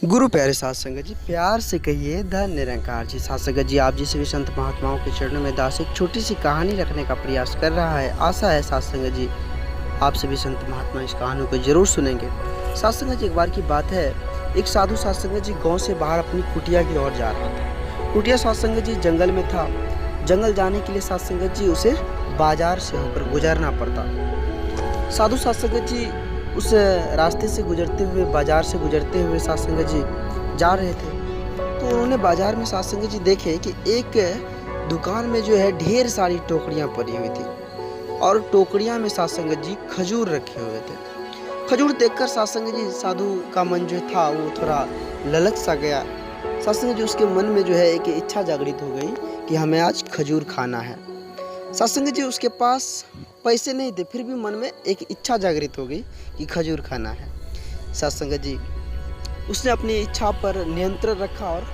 गुरु प्यारे साध संगत जी, प्यार से कहिए धन निरंकार जी। साध संगत जी, आप जिस भी संत महात्माओं के चरणों में दास एक छोटी सी कहानी रखने का प्रयास कर रहा है। आशा है साध संगत जी आप सभी संत महात्मा इस कहानी को जरूर सुनेंगे। साध संगत जी, एक बार की बात है, एक साधु साध संगत जी गाँव से बाहर अपनी कुटिया की ओर जा रहा था। कुटिया साध संगत जी जंगल में था। जंगल जाने के लिए साध संगत जी उसे बाजार से होकर गुजरना पड़ता। साधु साध संगत जी उस रास्ते से गुजरते हुए, बाजार से गुजरते हुए साध संगत जी जा रहे थे। तो उन्होंने बाजार में साध संगत जी देखे कि एक दुकान में जो है ढेर सारी टोकरियां पड़ी हुई थी और टोकरियां में साध संगत जी खजूर रखे हुए थे। खजूर देखकर साध संगत जी, साधु का मन जो था वो थोड़ा ललच सा गया। साध संगत जी उसके मन में जो है एक इच्छा जागृत हो गई कि हमें आज खजूर खाना है। साध संगत जी उसके पास पैसे नहीं थे, फिर भी मन में एक इच्छा जागृत हो गई कि खजूर खाना है। साध संगत जी उसने अपनी इच्छा पर नियंत्रण रखा और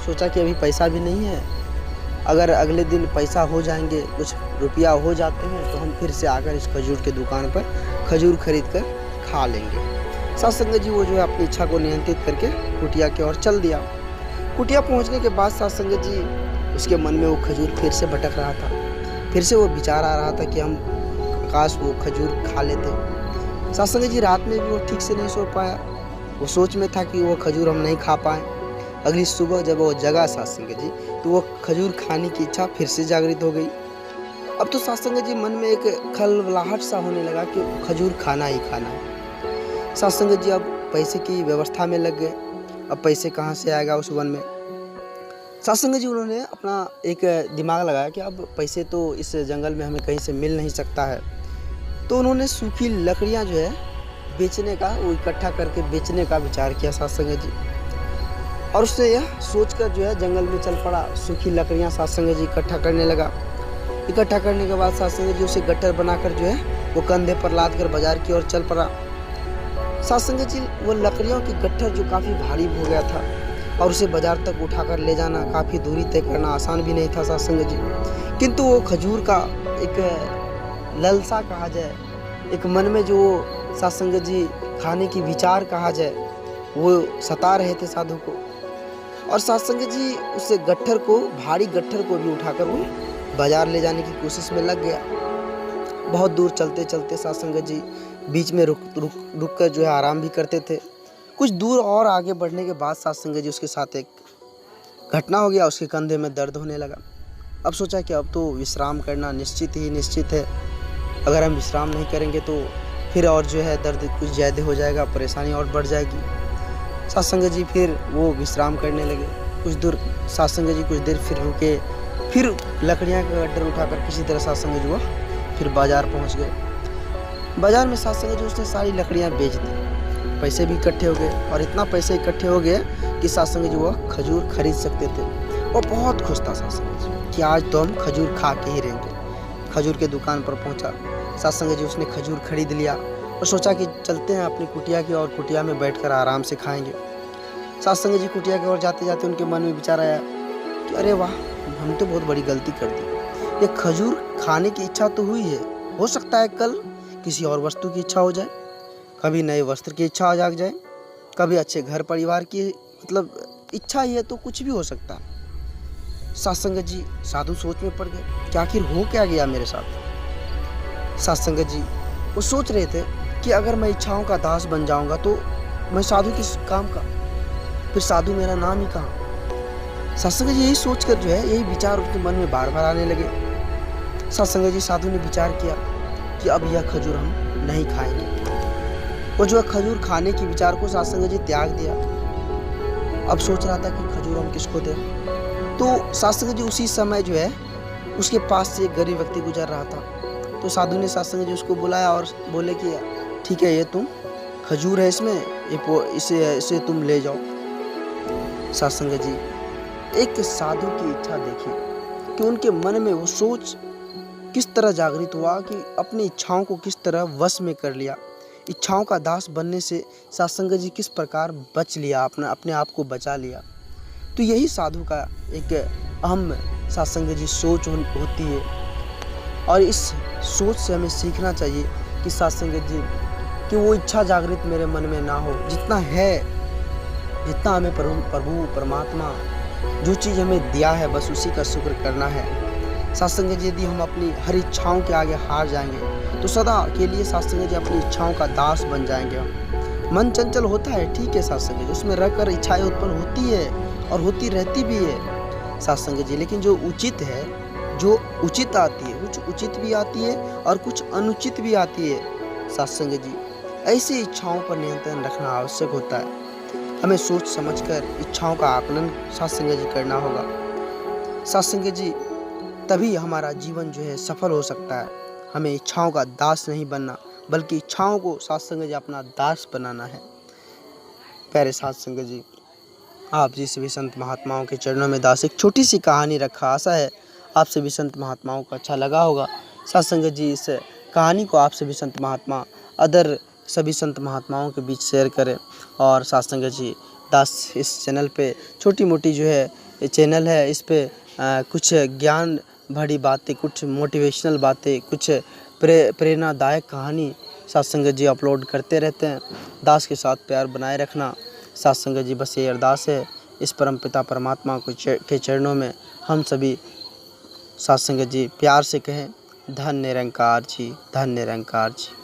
सोचा कि अभी पैसा भी नहीं है, अगर अगले दिन पैसा हो जाएंगे, कुछ रुपया हो जाते हैं तो हम फिर से आकर इस खजूर के दुकान पर खजूर खरीद कर खा लेंगे। साध संगत जी वो जो है अपनी इच्छा को नियंत्रित करके कुटिया की ओर चल दिया। कुटिया पहुंचने के बाद साध संगत जी उसके मन में वो खजूर फिर से भटक रहा था। फिर से वो विचार आ रहा था कि हम काश वो खजूर खा लेते। साध संगत जी रात में भी वो ठीक से नहीं सो पाया। वो सोच में था कि वो खजूर हम नहीं खा पाए। अगली सुबह जब वो जगा साध संगत जी तो वो खजूर खाने की इच्छा फिर से जागृत हो गई। अब तो साध संगत जी मन में एक खलबलाहट सा होने लगा कि खजूर खाना ही खाना है। साध संगत जी अब पैसे की व्यवस्था में लग गए। अब पैसे कहाँ से आएगा उस वन में। साध संगत जी उन्होंने अपना एक दिमाग लगाया कि अब पैसे तो इस जंगल में हमें कहीं से मिल नहीं सकता है। तो उन्होंने सूखी लकड़ियां जो है बेचने का, वो इकट्ठा करके बेचने का विचार किया साध संगत जी। और उसने यह सोचकर जो है जंगल में चल पड़ा। सूखी लकड़ियां साध संगत जी इकट्ठा करने लगा। इकट्ठा करने के बाद साध संगत जी उसे गट्टर बनाकर जो है वो कंधे पर लाद कर बाजार की ओर चल पड़ा। साध संगत जी वो लकड़ियों की गट्ठर जो काफ़ी भारी हो गया था और उसे बाजार तक उठाकर ले जाना, काफ़ी दूरी तय करना आसान भी नहीं था साध संगत जी। किंतु वो खजूर का एक ललसा कहा जाए, एक मन में जो साध संगत जी खाने की विचार कहा जाए, वो सता रहे थे साधु को। और साध संगत जी उस गट्ठर को, भारी गट्ठर को भी उठाकर वो बाजार ले जाने की कोशिश में लग गया। बहुत दूर चलते चलते साध संगत जी बीच में रुक कर जो है आराम भी करते थे। कुछ दूर और आगे बढ़ने के बाद साध संगत जी उसके साथ एक घटना हो गया। उसके कंधे में दर्द होने लगा। अब सोचा कि अब तो विश्राम करना निश्चित है। अगर हम विश्राम नहीं करेंगे तो फिर और जो है दर्द कुछ ज़्यादा हो जाएगा, परेशानी और बढ़ जाएगी। साध संगत जी फिर वो विश्राम करने लगे। कुछ दूर साध संगत जी कुछ देर फिर रुके, फिर लकड़ियाँ का गट्ठर उठाकर किसी तरह साध संगत जी वो फिर बाजार पहुँच गए। बाजार में साध संगत जी उसने सारी लकड़ियाँ बेच दी। पैसे भी इकट्ठे हो गए और इतना पैसे इकट्ठे हो गए कि साध संगत जी वो खजूर खरीद सकते थे। और बहुत खुश था साध संगत जी कि आज तो हम खजूर खा के ही रहेंगे। खजूर के दुकान पर पहुंचा। साध संगत जी उसने खजूर खरीद लिया और सोचा कि चलते हैं अपनी कुटिया की, और कुटिया में बैठकर आराम से खाएंगे। साध संगत जी कुटिया की ओर जाते जाते उनके मन में विचार आया कि अरे वाह, हमने तो बहुत बड़ी गलती कर दी। ये खजूर खाने की इच्छा तो हुई है, हो सकता है कल किसी और वस्तु की इच्छा हो जाए, कभी नए वस्त्र की इच्छा जाग जाए, कभी अच्छे घर परिवार की, मतलब इच्छा ही है तो कुछ भी हो सकता है। साध संगत जी साधु सोच में पड़ गए कि आखिर हो क्या गया मेरे साथ। साध संगत जी वो सोच रहे थे कि अगर मैं इच्छाओं का दास बन जाऊंगा तो मैं साधु किस काम का, फिर साधु मेरा नाम ही कहाँ। साध संगत जी यही सोचकर जो है, यही विचार उनके मन में बार बार आने लगे। साध संगत जी साधु ने विचार किया कि अब यह खजूर हम नहीं खाएंगे। वो जो है खजूर खाने के विचार को साध संगत जी त्याग दिया। अब सोच रहा था कि खजूर हम किसको दें। तो साध संगत जी उसी समय जो है उसके पास से एक गरीब व्यक्ति गुजर रहा था। तो साधु ने साध संगत जी उसको बुलाया और बोले कि ठीक है, ये तुम खजूर है, इसमें इसे तुम ले जाओ। साध संगत जी एक साधु की इच्छा देखी कि उनके मन में वो सोच किस तरह जागृत हुआ कि अपनी इच्छाओं को किस तरह वश में कर लिया। इच्छाओं का दास बनने से साध संगत जी किस प्रकार बच लिया, अपने आप को बचा लिया। तो यही साधु का एक अहम साध संगत जी सोच होती है। और इस सोच से हमें सीखना चाहिए कि साध संगत जी कि वो इच्छा जागृत मेरे मन में ना हो, जितना है जितना हमें प्रभु परमात्मा जो चीज़ हमें दिया है बस उसी का शुक्र करना है। साथ संगत जी, यदि हम अपनी हर इच्छाओं के आगे हार जाएंगे तो सदा के लिए साथ संगत जी अपनी इच्छाओं का दास बन जाएंगे हम। मन चंचल होता है, ठीक है साथ संगत जी, उसमें रहकर इच्छाएं उत्पन्न होती है और होती रहती भी है साथ संगत जी, लेकिन जो उचित है, जो उचित आती है, कुछ उचित भी आती है और कुछ अनुचित भी आती है साथ संगत जी। ऐसी इच्छाओं पर नियंत्रण रखना आवश्यक होता है। हमें सोच समझकर इच्छाओं का आकलन साथ संगत जी करना होगा साथ संगत जी, तभी हमारा जीवन जो है सफल हो सकता है। हमें इच्छाओं का दास नहीं बनना, बल्कि इच्छाओं को साथ संगत जी अपना दास बनाना है। प्यारे साथ संगत जी, आप जी सभी संत महात्माओं के चरणों में दास एक छोटी सी कहानी रखा। आशा है आप सभी संत महात्माओं को अच्छा लगा होगा। साथ संगत जी, इस कहानी को आप सभी संत महात्मा अदर सभी संत महात्माओं के बीच शेयर करें। और साथ संगत जी, दास इस चैनल पे छोटी मोटी जो है ये चैनल है, इस पे कुछ ज्ञान भरी बातें, कुछ मोटिवेशनल बातें, कुछ प्रेरणादायक कहानी साथ संगत जी अपलोड करते रहते हैं। दास के साथ प्यार बनाए रखना साथ संगत जी, बस ये अरदास है। इस परमपिता परमात्मा के चरणों में हम सभी साथ संगत जी प्यार से कहें, धन्य निरंकार जी, धन्य निरंकार जी।